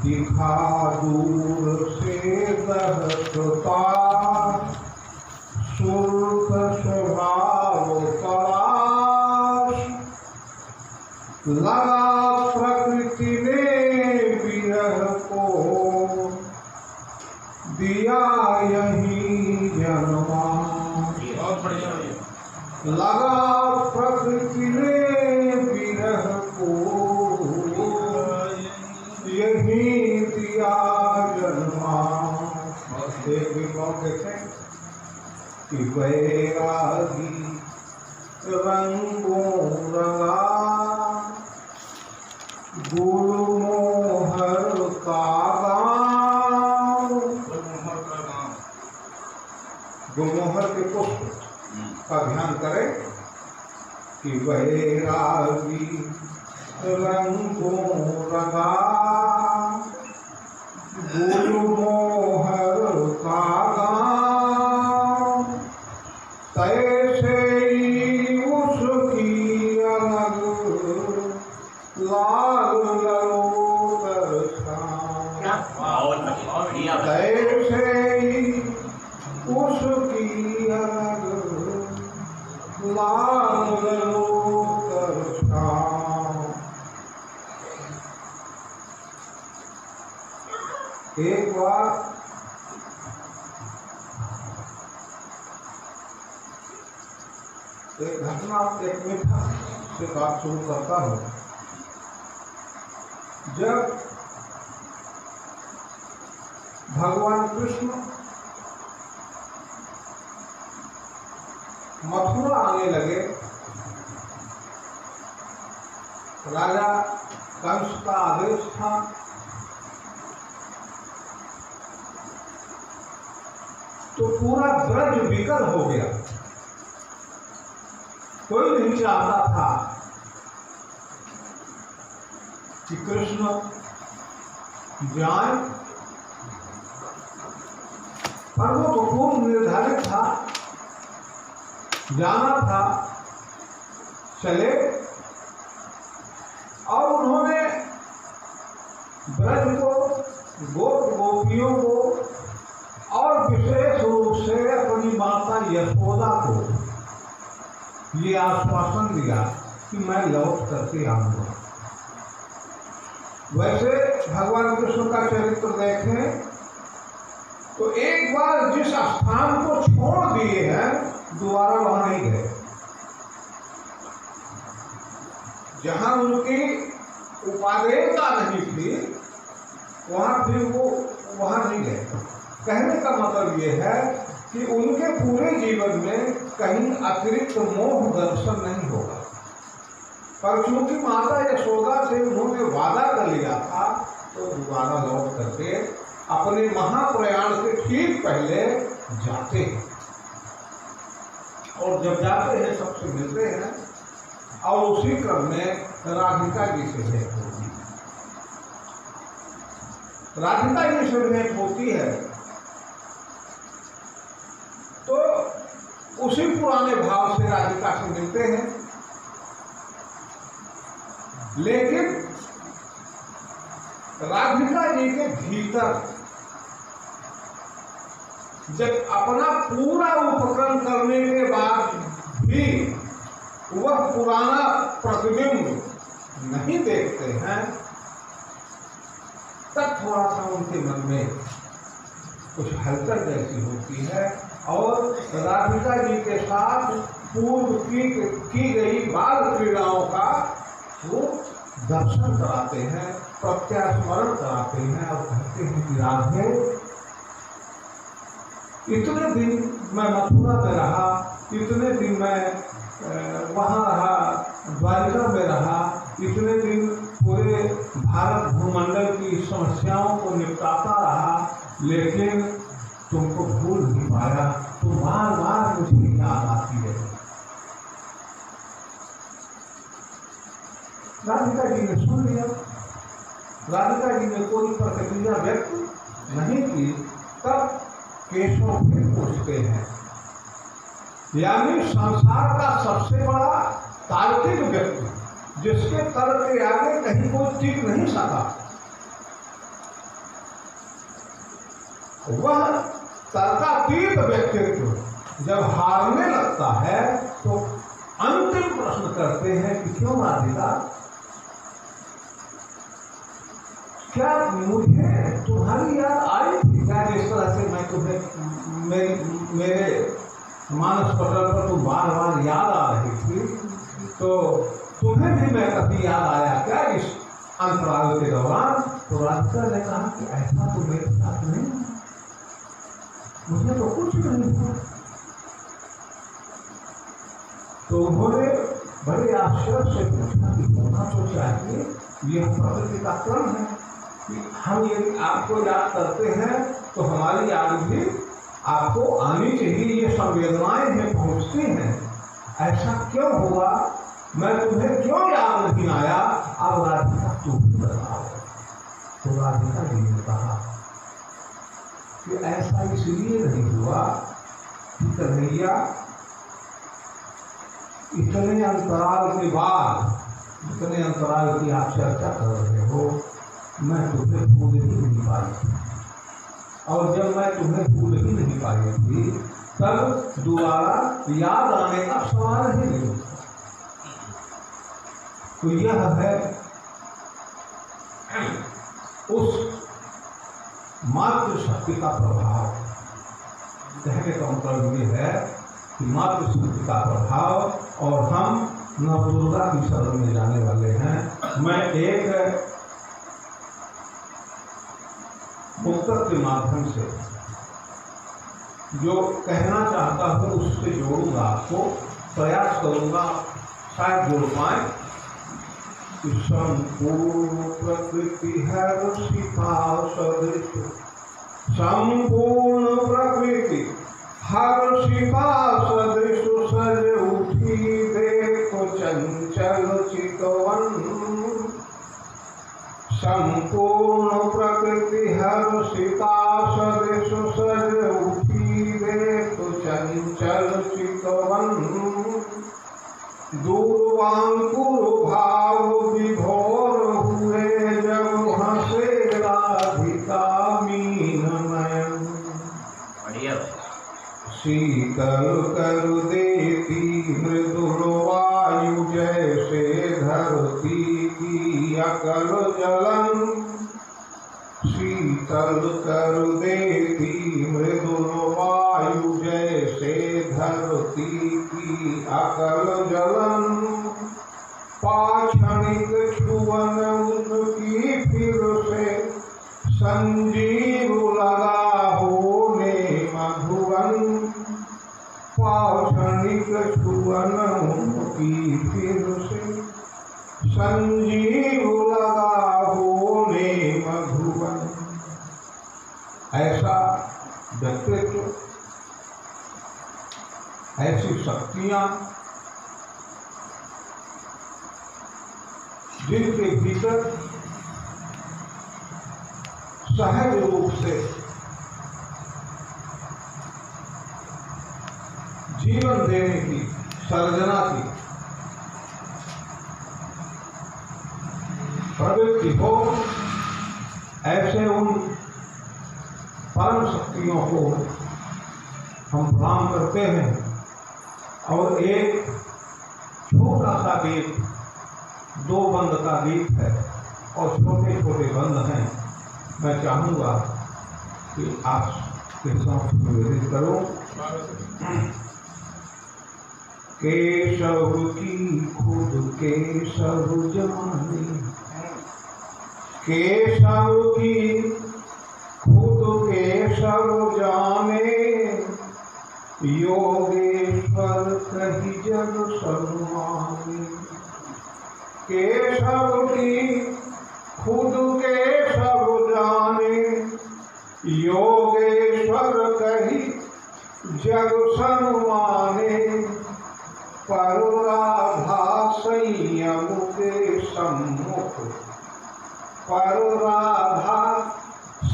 दिखा दूर से दहकता सुर्ख स्वभाव तलाश, लगा प्रकृति ने विरह को दिया यही जन्मा। बहुत बढ़िया भैया। लगा प्रकृति ने विरह को यही दिया जन्मा। एक भी कौन देखें कि वैरागी रंगों रंगा गुलमोहर का गाँव। गुलमोहर के पुष्प का ध्यान करें कि वैरागी रंगों रंगा गुलमोहर का गाँव, तैसे ही उसकी अलग लाल ललोतर छाँव। तैसे ही उसकी अलग लाल ललोतर छाँव। एक बार एक घटना एक मीठा से बात शुरू करता हूँ। जब भगवान कृष्ण मथुरा आने लगे, राजा कंस का आदेश था तो पूरा ब्रज विकल हो गया। कोई नहीं चाहता था कि कृष्ण जाए, पर वो तो पूर्व निर्धारित था, जाना था, चले। और उन्होंने ब्रज को, गोप गोपियों को और विशेष रूप से अपनी माता यशोदा को ये आश्वासन दिया कि मैं लौट करके आऊंगा। वैसे भगवान कृष्ण का चरित्र देखें तो एक बार जिस स्थान को छोड़ दिए हैं दोबारा वहां नहीं गए। जहां उनकी उपादेयता नहीं थी वहां फिर वो वहां नहीं गए। कहने का मतलब ये है कि उनके पूरे जीवन में कहीं अतिरिक्त मोह दर्शन नहीं होगा, पर चूंकि माता यशोदा से उन्होंने वादा कर लिया था तो दोबारा लौट करके अपने महाप्रयाण के ठीक पहले जाते हैं। और जब जाते हैं सबसे मिलते हैं और उसी क्रम में राधिका जी से भेंट होती है। राधिका जी से भेंट होती है तो उसी पुराने भाव से राधिका से मिलते हैं, लेकिन राधिका जी के भीतर जब अपना पूरा उपक्रम करने के बाद भी वह पुराना प्रतिबिंब नहीं देखते हैं, तब थोड़ा सा उनके मन में कुछ हलचल जैसी होती है और राधिका जी के साथ पूर्व की गई बाल क्रीड़ाओं का वो दर्शन कराते हैं, प्रत्यास्मरण कराते हैं और कहते हैं कि राधे, इतने दिन मैं मथुरा में रहा, इतने दिन मैं वहाँ रहा, द्वारिका में रहा, इतने दिन पूरे भारत भूमंडल की समस्याओं को निपटाता रहा, लेकिन तुमको भूल नहीं पाया, तो बार बार मुझे याद आती है। राधिका जी ने सुन लिया, राधिका जी ने कोई प्रतिक्रिया व्यक्त नहीं की। तब केशव फिर पूछते हैं, यानी संसार का सबसे बड़ा तार्किक व्यक्ति जिसके तर्क के आगे कहीं कोई टिक नहीं सका, वह तर्कातीत व्यक्तित्व जब हारने लगता है तो अंतिम प्रश्न करते हैं कि क्यों राधिका, क्या मुझे तुम्हारी याद आई थी क्या? जिस तरह से मैं तुम्हें मेरे मानस पटल पर तुम बार बार याद आ रही थी, तो तुम्हें भी मैं कभी याद आया क्या इस अंतराल के दौरान? तो राधिका ने कहा कि ऐसा तो मेरे साथ नहीं, मुझे तो कुछ नहीं हुआ। तो उन्होंने बड़े आश्चर्य से पूछा कि होना तो चाहिए, यह प्रकृति का क्रम है कि हम यदि आपको याद करते हैं तो हमारी याद भी आपको आनी चाहिए, ये संवेदनाएं हमें पहुंचती हैं। ऐसा क्यों हुआ, मैं तुम्हें क्यों याद नहीं आया? अब राधिका तू भी बताओ। तो राधिका जी ने कहा कि ऐसा इसलिए नहीं हुआ कि कन्हैया इतने अंतराल के बाद, इतने अंतराल की आप चर्चा कर रहे हो, मैं तुम्हें भूल ही नहीं पाई थी, और जब मैं तुम्हें भूल ही नहीं पाई थी तब दोबारा याद आने का सवाल ही नहीं होता। तो यह है उस मातृशक्ति का प्रभाव। कहने का मतलब ये है कि मातृशक्ति का प्रभाव, और हम नवदुर्गा की शरण में जाने वाले हैं। मैं एक पुस्तक के माध्यम से जो कहना चाहता हूँ उससे जोड़ूंगा, आपको प्रयास करूंगा, शायद जोड़ पाए। संपूर्ण प्रकृति है ऋषिका सदृश, संपूर्ण प्रकृति हर शिका सदृश, सज उठी देखो चंचल चितवन। संपूर्ण प्रकृति हर शिका सदृश, सज उठी देखो चंचल चितवन। दूर्वांकुर भाव विभोर हुए जब हंसे राधिका मीन नयन। शीतल कर देती मृदुल वायु जैसे धरती की अकल जलन। शीतल कर देती मृदुल वायु जैसे धरती की अकल जलन। पाषाणिक छुअन उनकी फिर से संजीव लगा होने मधुवन। पाषाणिक छुअन उनकी फिर से संजीव लगा होने मधुवन। ऐसा व्यक्तित्व, ऐसी शक्तियां जिनके भीतर सहज रूप से जीवन देने की, सर्जना की प्रवृत्ति हो, ऐसे उन परम शक्तियों को हम प्रणाम करते हैं। और एक छोटा सा गीत, दो बंद का गीत है और छोटे छोटे बंद हैं, मैं चाहूँगा कि आप के साथ निवेदित करो। केशव की खुद केशव जाने, केशव की खुद केशव जाने। योगेश्वर कही जग सन्माने। केशव की खुद केशव जाने, योगेश्वर कही जग सन्माने। पर राधा संयम के सम्मुख, पर राधा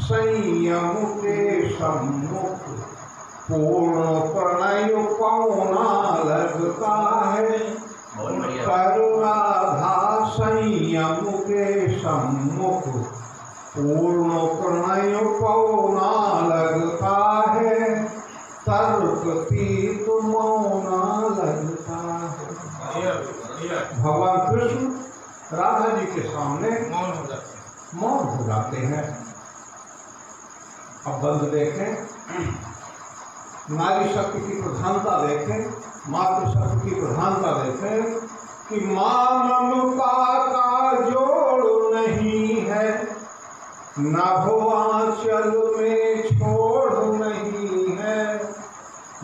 संयम के सम्मुख। पूर्ण प्रणय पौना लगता है, पर राधा संयम के सम्मुख। पूर्ण प्रणय पौना लगता है, तर्कतीत मौना लगता है। भगवान कृष्ण राधा जी के सामने मौन हो जाते हैं। अब बंद देखें, नारी शक्ति की प्रधानता देखें, मातृशक्ति की प्रधानता देखें कि मां ममता का जोड़ नहीं है, नभोआंचल में छोड़ नहीं है।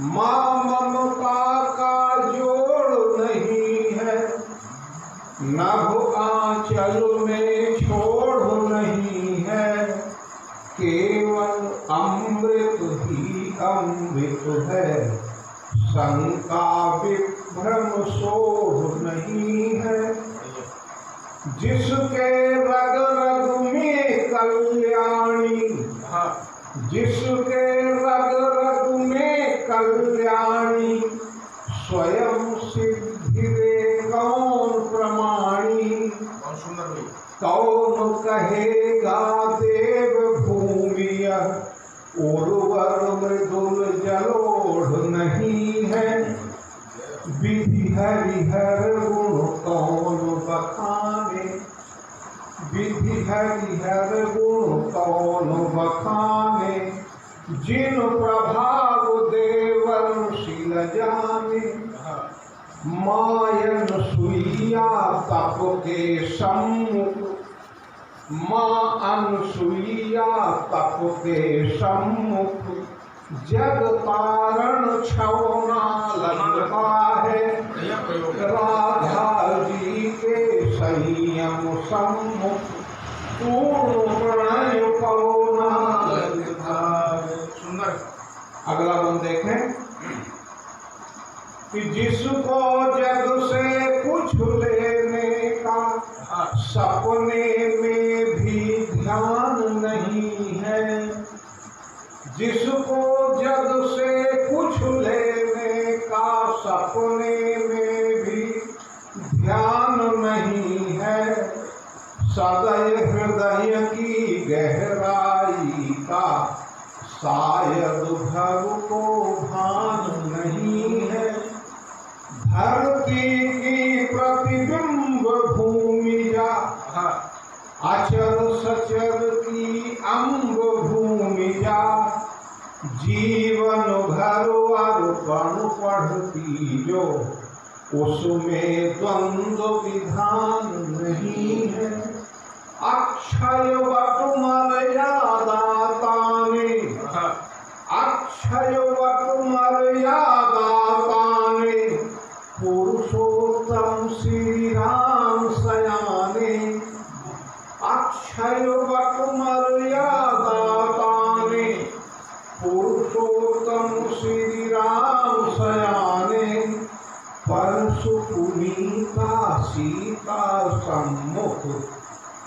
मां ममता का जोड़ नहीं है, नभोआंचल में छोड़ नहीं है। केवल अमृत ही अमृत है, शंका विभ्रम शोध नहीं है। जिसके रग रग में कल्याणी, जिसके रग रग में कल्याणी, स्वयं सिद्धि दे कौन प्रमाणी। कौन कहेगा देव भूमिय, उर्वर मृदुल जलोढ़ नहीं है। विधि हरिहर गुण कौन बखाने, विधि हरिहर गुण कौन बखाने। जिन प्रभाव देवर्षि जाने, मायन सुइया तप के सम्मुख, मां अनसुइया तप के सम्मुख। जग तारण छवना लगता है, राधा जी के संयम सम्मुख। पूर्ण प्रणय पौना लगता है। सुंदर। अगला बंद देखें कि जिसको जग से कुछ लेने का सपने में भी ध्यान नहीं है। जिसको जग से कुछ लेने का सपने में भी ध्यान नहीं है। सदैव हृदय की गहराई का शायद भर को भान नहीं है। धरती की प्रतिबिंब भूमि जा, अचर सचर की अंग भूमि जा। जीवन भर अर्पण पढ़ती जो, उसमें द्वंद्व विधान नहीं है। अक्षय वट मर्यादा ताने, अक्षय वट मर्यादा ताने। पुरुषोत्तम श्री राम सयाने, अक्षय वट मर्यादा ताने। पुरुषोत्तम श्री राम सयाने। परशु पुनीता सीता सम्मुख,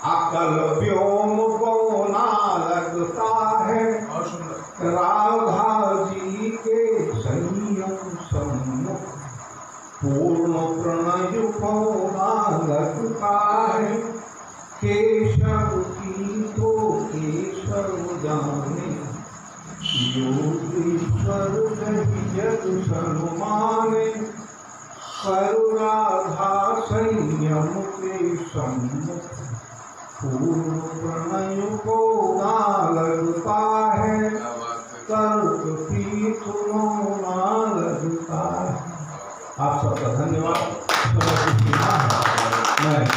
अकल व्योम गौना लगता है। राधा जी के संयम सम्मुख, पूर्ण प्रणय पौना लगता है। केशव की तो केशव जाने, योगीश्वर जग सनुमाने। करुणाधा संयम के सम्मुख, पूर्ण प्रणय पौना लगता है। तर्क की तुलना लगता है। आप सबका धन्यवाद। मैं